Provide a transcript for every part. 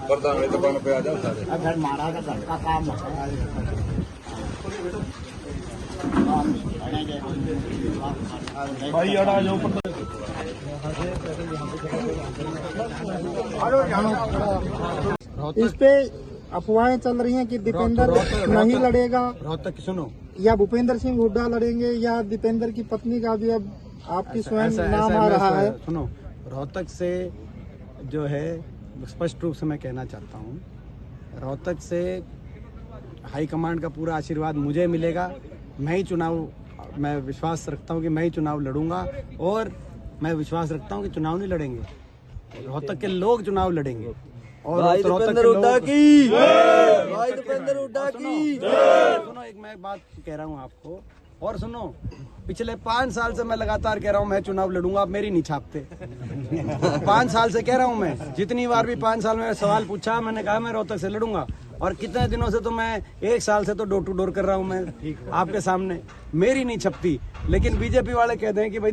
प्रधान दुकान पे आ जाओ सारे। अगर महाराज घर का काम होता भाई अड़ा जाओ। इस पे अफवाहें चल रही हैं कि दीपेंद्र नहीं लड़ेगा, रोहतक सुनो, या भूपेंद्र सिंह हुड्डा लड़ेंगे, या दीपेंद्र की पत्नी का भी अब आपकी स्वयं नाम आ रहा है। सुनो, रोहतक से जो है स्पष्ट रूप से मैं कहना चाहता हूँ, रोहतक से हाईकमांड का पूरा आशीर्वाद मुझे मिलेगा। मैं ही चुनाव, मैं विश्वास रखता हूँ कि मैं ही चुनाव लड़ूंगा, और मैं विश्वास रखता हूँ कि चुनाव नहीं लड़ेंगे, रोहतक के लोग चुनाव लड़ेंगे। और दीपेंद्र हुड्डा की, भाई दीपेंद्र हुड्डा की। सुनो, एक मैं बात कह रहा हूँ आपको, और सुनो, पिछले 5 साल से मैं लगातार कह रहा हूँ मैं चुनाव लड़ूंगा, आप मेरी नहीं छापते। 5 साल से कह रहा हूँ मैं, जितनी बार भी 5 साल में सवाल पूछा मैंने कहा मैं रोहतक से लड़ूंगा। और कितने दिनों से तो मैं 1 साल से तो डोर टू डोर कर रहा हूँ मैं आपके सामने, मेरी नहीं छपती। लेकिन बीजेपी वाले कहते हैं कि भाई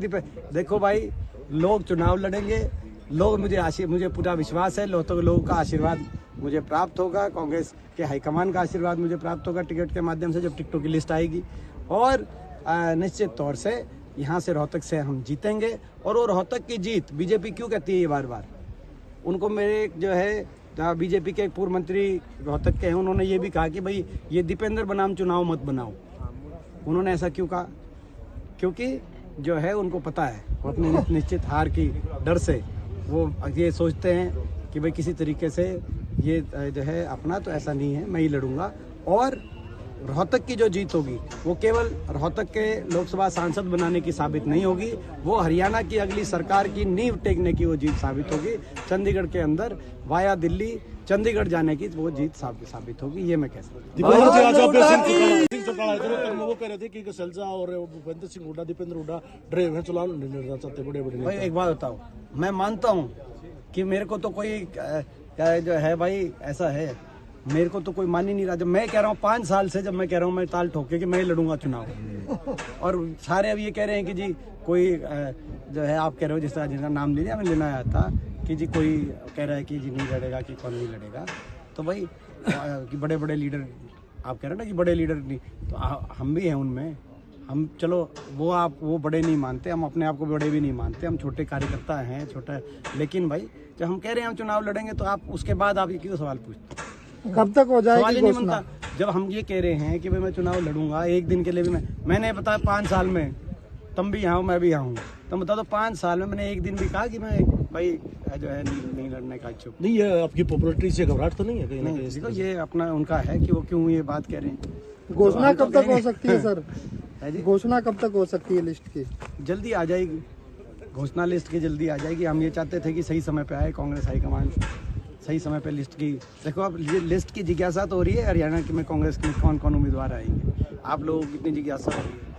देखो भाई, लोग चुनाव लड़ेंगे, लोग मुझे पूरा विश्वास है, लोगों का आशीर्वाद मुझे प्राप्त होगा, कांग्रेस के हाईकमान का आशीर्वाद मुझे प्राप्त होगा टिकट के माध्यम से, जब टिकटों की लिस्ट आएगी। और निश्चित तौर से यहाँ से रोहतक से हम जीतेंगे। और वो रोहतक की जीत बीजेपी क्यों कहती है ये बार बार, उनको मेरे जो है बीजेपी के एक पूर्व मंत्री रोहतक के हैं, उन्होंने ये भी कहा कि भाई ये दीपेंद्र बनाम चुनाव मत बनाओ। उन्होंने ऐसा क्यों कहा? क्योंकि जो है उनको पता है, वो अपने निश्चित हार की डर से वो ये सोचते हैं कि भाई किसी तरीके से ये जो है अपना, तो ऐसा नहीं है, मैं ही लड़ूंगा। और रोहतक की जो जीत होगी वो केवल रोहतक के लोकसभा सांसद बनाने की साबित नहीं होगी, वो हरियाणा की अगली सरकार की नींव टेकने की वो जीत साबित होगी। चंडीगढ़ के अंदर वाया दिल्ली चंडीगढ़ जाने की वो जीत साबित होगी, ये मैं कह सकता हूँ। वो कह रहे थे कि सलजा और भूपेंद्र सिंह हुड्डा, दीपेंद्र हुड्डा ड्राइव हैं, चुनाव नहीं लड़ना चाहते बड़े। भाई एक बात बताओ, मैं मानता हूँ कि मेरे को तो कोई जो है भाई ऐसा है, मेरे को तो कोई मान ही नहीं रहा। जब मैं कह रहा हूँ 5 साल से, जब मैं कह रहा हूँ मैं ताल ठोके कि मैं लड़ूंगा चुनाव, और सारे अब ये कह रहे हैं कि जी कोई जो है, आप कह रहे हो जिस तरह जिनका नाम ले लिया, मैं लेना आया था कि जी कोई कह रहा है कि जी नहीं लड़ेगा, कि कौन नहीं लड़ेगा। तो भाई कि बड़े बड़े लीडर, आप कह रहे हो ना कि बड़े लीडर नहीं, तो हम भी हैं उनमें। हम चलो वो बड़े नहीं मानते, हम अपने आप को बड़े भी नहीं मानते, हम छोटे कार्यकर्ता हैं, छोटा। लेकिन भाई जब हम कह रहे हैं हम चुनाव लड़ेंगे, तो आप उसके बाद आप ये क्यों सवाल पूछते? कब तक हो जाएगी घोषणा? जब हम ये कह रहे हैं कि भाई मैं चुनाव लड़ूंगा, एक दिन के लिए भी मैंने बताया 5 साल में, तुम भी यहाँ हो मैं भी यहाँ हूँ, तुम बता दो 5 साल में मैंने एक दिन भी कहा कि मैं भाई जो है नहीं लड़ने का इच्छुक नहीं है। आपकी पॉपुलरिटी से घबराहट तो नहीं है कहीं ना कहीं? देखो ये अपना उनका है कि वो क्यों ये बात कह रहे हैं। घोषणा कब तक हो सकती है सर? घोषणा कब तक हो सकती है लिस्ट की? जल्दी आ जाएगी घोषणा, लिस्ट की जल्दी आ जाएगी। हम ये चाहते थे कि सही समय पे आए, कांग्रेस हाईकमांड सही समय पे लिस्ट की। देखो अब लिस्ट की जिज्ञासा तो हो रही है हरियाणा में कांग्रेस में कौन कौन उम्मीदवार आएंगे, आप लोगों की कितनी जिज्ञासा हो रही है।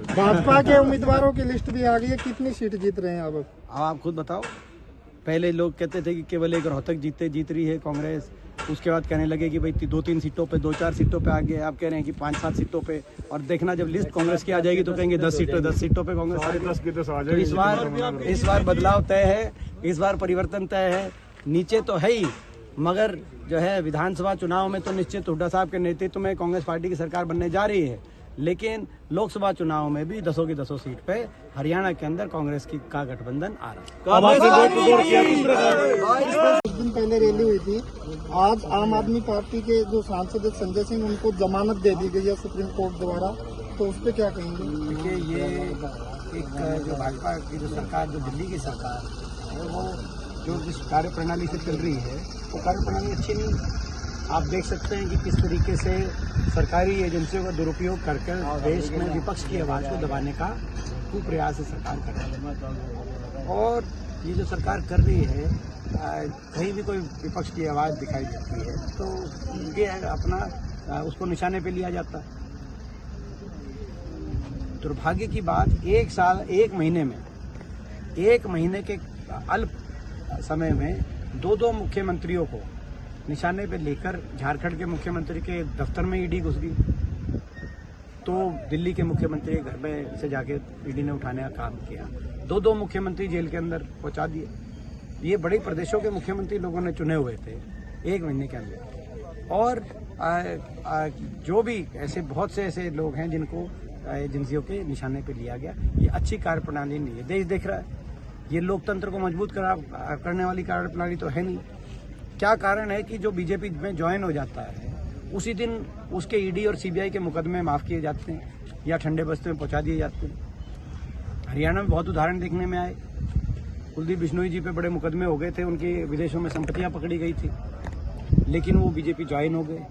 भाजपा के उम्मीदवारों की लिस्ट भी आ गई है, कितनी सीट जीत रहे हैं अब आप खुद बताओ। पहले लोग कहते थे कि केवल एक रोहतक जीत रही है कांग्रेस, उसके बाद कहने लगे कि भाई 2-3 सीटों पे, 2-4 सीटों पे आ गए, आप कह रहे हैं कि 5-7 सीटों पे। और देखना जब लिस्ट कांग्रेस की आ जाएगी तो कहेंगे 10 सीटों पे कांग्रेस आ जाएगी। तो इस बार बदलाव तय है, इस बार परिवर्तन तय है। नीचे तो है ही, मगर जो है विधानसभा चुनाव में तो निश्चित हुड्डा साहब के नेतृत्व में कांग्रेस पार्टी की सरकार बनने जा रही है, लेकिन लोकसभा चुनाव में भी 10 की 10 सीट पे हरियाणा के अंदर कांग्रेस का गठबंधन आ रहा है। कुछ दिन पहले रैली हुई थी, आज आम आदमी पार्टी के जो सांसद संजय सिंह, उनको जमानत दे दी गई है सुप्रीम कोर्ट द्वारा, तो उस पर क्या कहेंगे? देखिए ये एक जो भाजपा की जो सरकार, जो दिल्ली की सरकार है, वो जो जिस कार्य प्रणाली से चल रही है वो कार्य प्रणाली अच्छी नहीं। आप देख सकते हैं कि किस तरीके से सरकारी एजेंसियों का दुरुपयोग करके देश में विपक्ष की आवाज़ को दबाने का कुप्रयास सरकार कर रही है। और ये जो सरकार कर रही है, कहीं भी कोई विपक्ष की आवाज़ दिखाई देती है तो ये अपना उसको निशाने पे लिया जाता है। दुर्भाग्य की बात, 1 महीने के अल्प समय में 2 मुख्यमंत्रियों को निशाने पे लेकर झारखंड के मुख्यमंत्री के दफ्तर में ईडी घुस गई, तो दिल्ली के मुख्यमंत्री के घर में से जाके ईडी ने उठाने का काम किया। दो मुख्यमंत्री जेल के अंदर पहुंचा दिए। ये बड़े प्रदेशों के मुख्यमंत्री लोगों ने चुने हुए थे 1 महीने के अंदर। और जो भी ऐसे बहुत से ऐसे लोग हैं जिनको एजेंसियों के निशाने पे लिया गया। ये अच्छी कार्यप्रणाली नहीं है, देश देख रहा है। ये लोकतंत्र को मजबूत करने वाली कार्यप्रणाली तो है नहीं। क्या कारण है कि जो बीजेपी में ज्वाइन हो जाता है उसी दिन उसके ईडी और सीबीआई के मुकदमे माफ किए जाते हैं या ठंडे बस्ते में पहुंचा दिए जाते हैं। हरियाणा में बहुत उदाहरण देखने में आए। कुलदीप बिश्नोई जी पे बड़े मुकदमे हो गए थे, उनकी विदेशों में संपत्तियां पकड़ी गई थी, लेकिन वो बीजेपी ज्वाइन हो गए।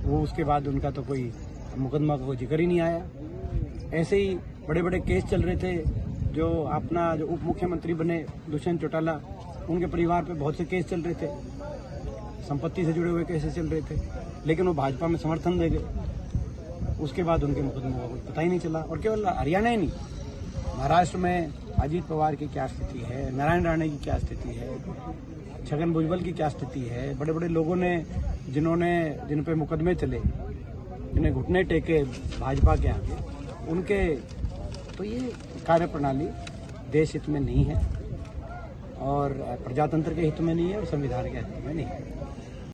वो उसके बाद उनका तो कोई मुकदमा का कोई जिक्र ही नहीं आया। ऐसे ही बड़े बड़े केस चल रहे थे। जो उप मुख्यमंत्री बने दुष्यंत चौटाला, उनके परिवार पे बहुत से केस चल रहे थे, संपत्ति से जुड़े हुए केसेस चल रहे थे, लेकिन वो भाजपा में समर्थन दे गए। उसके बाद उनके मुकदमों का कुछ पता ही नहीं चला। और केवल हरियाणा ही नहीं, महाराष्ट्र में अजीत पवार की क्या स्थिति है, नारायण राणे की क्या स्थिति है, छगन भुजबल की क्या स्थिति है। बड़े बड़े लोगों ने जिन पे मुकदमे चले, जिन्हें घुटने टेके भाजपा के आगे, उनके तो ये कार्यप्रणाली देश हित में नहीं है और प्रजातंत्र के हित में नहीं है और संविधान के हित में नहीं है।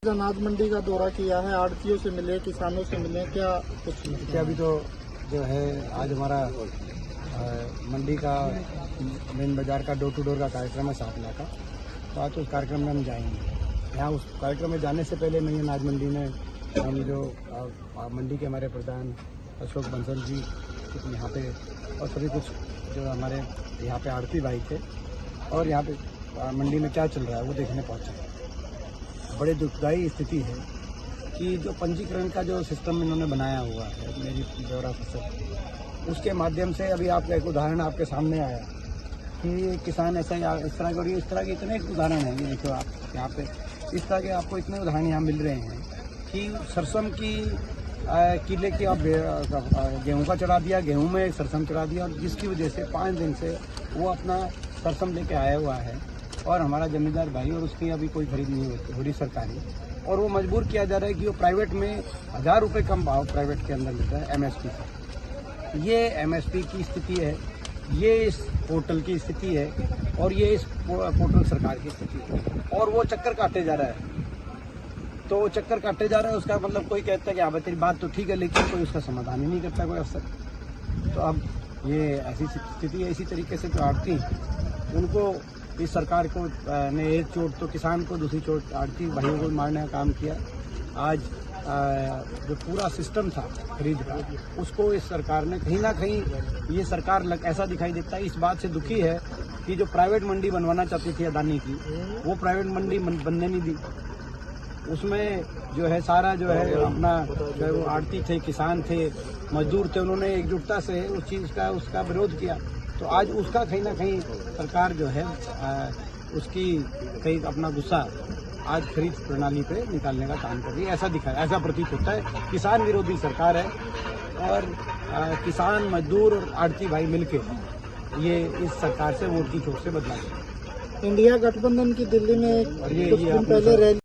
अनाज मंडी का दौरा किया है, आड़तियों से मिले, किसानों से मिले, क्या कुछ? अभी तो जो है आज हमारा मंडी का मेन बाजार का डोर टू डोर का कार्यक्रम है 7 लाख का, तो आज उस कार्यक्रम में हम जाएंगे। यहाँ उस कार्यक्रम में जाने से पहले मैं अनाज मंडी में हम जो मंडी के हमारे प्रधान अशोक बंसल जी यहाँ पे और सभी कुछ जो हमारे यहाँ पे आड़ती भाई थे और यहाँ पे मंडी में क्या चल रहा है वो देखने पहुँचे। बड़े दुखदायी स्थिति है कि जो पंजीकरण का जो सिस्टम इन्होंने बनाया हुआ है मेरी ब्यौरा फसल, उसके माध्यम से अभी आपका एक उदाहरण आपके सामने आया कि किसान ऐसा इस तरह के इतने उदाहरण हैं। देखो आप यहाँ पे इस तरह के आपको इतने उदाहरण यहाँ मिल रहे हैं कि सरसम की किले की आप गेहूं का चढ़ा दिया, गेहूं में सरसम चढ़ा दिया, और जिसकी वजह से 5 दिन से वो अपना सरसम लेके आया हुआ है और हमारा जमींदार भाई, और उसकी अभी कोई खरीद नहीं हो रही सरकारी, और वो मजबूर किया जा रहा है कि वो प्राइवेट में 1000 रुपये कम भाव प्राइवेट के अंदर मिलता है एमएसपी से। ये एमएसपी की स्थिति है, ये इस पोर्टल की स्थिति है और ये इस पोर्टल सरकार की स्थिति है, और वो चक्कर काटे जा रहा है। तो चक्कर काटे जा रहा है, उसका मतलब कोई कहता है कि हाँ तेरी बात तो ठीक है, लेकिन कोई उसका समाधान ही नहीं करता कोई अफसर। तो अब ये ऐसी स्थिति है। इसी तरीके से जो आड़ती उनको इस सरकार को ने एक चोट तो किसान को, दूसरी चोट आड़ती भाइयों को मारने का काम किया। आज जो पूरा सिस्टम था खरीद का, उसको इस सरकार ने कहीं ना कहीं, ये सरकार ऐसा दिखाई देता है, इस बात से दुखी है कि जो प्राइवेट मंडी बनवाना चाहती थी अदानी की, वो प्राइवेट मंडी बनने नहीं दी। उसमें जो है सारा जो है अपना जो है वो आड़ती थे, किसान थे, मजदूर थे, उन्होंने एकजुटता से उस चीज़ का उसका विरोध किया। तो आज उसका कहीं ना कहीं सरकार जो है उसकी कहीं अपना गुस्सा आज खरीद प्रणाली पे निकालने का काम कर रही है। ऐसा प्रतीत होता है। किसान विरोधी सरकार है और किसान, मजदूर और आड़ती भाई मिलके ये इस सरकार से वोट की चोट से बदला। इंडिया गठबंधन की दिल्ली में और ये कुछ दिन पहले रैली